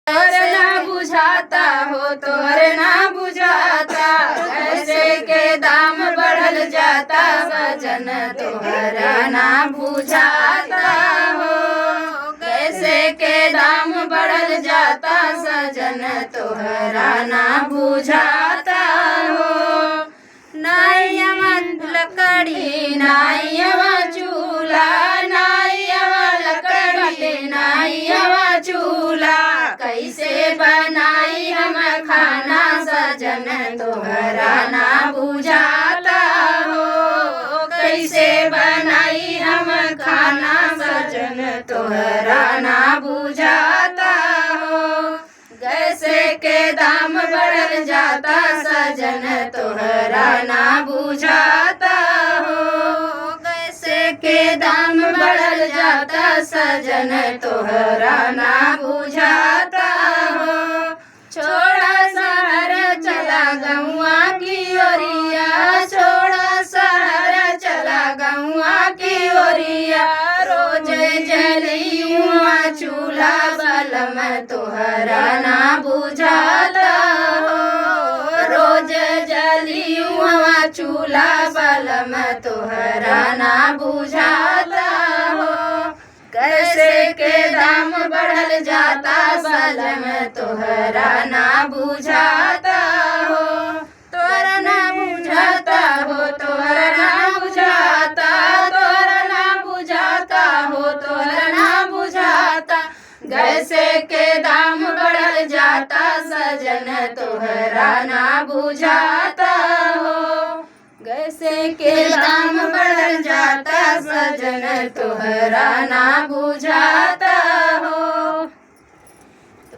तोर ना बुझाता हो तोर ना बुझाता, कैसे के दाम बढ़ल जाता सजन तोहरा ना बुझाता हो। कैसे के दाम बढ़ल जाता सजन तोहरा ना बुझाता हो। नाइयवा लकड़ी नाइयवा चूल्हा, नाइयवा लकड़ी नाइयवा चूल्हा, कैसे बनाई हम खाना सजन तोहरा ना बुझाता हो। कैसे बनाई हम खाना सजन तोहरा ना बुझाता हो। कैसे के दाम बढ़ल जाता सजन तोहरा ना बुझाता हो। कैसे के दाम बढ़ल जाता सजन तोहरा ना बुझाता हो। छोड़ा शहर चला गौआ की ओरिया, छोड़ा शहर चला गौआ की ओरिया, रोज जलियुआ चूल्हा बलम तोहरा ना बुझाता हो। रोज जलियुआ चूल्हा बलम तोहरा ना बुझाता हो। कैसे के दाम बढ़ल जाता बलम तोहरा ना बुझाता हो। तोहरा ना बुझाता हो तोहरा ना बुझाता, तोहरा ना बुझाता हो तोहरा ना बुझाता। कैसे के दाम बढ़ल जाता सजन तोहरा ना बुझाता हो। कैसे के दाम बढ़ल जाता सजन तोहरा ना बुझाता हो। तो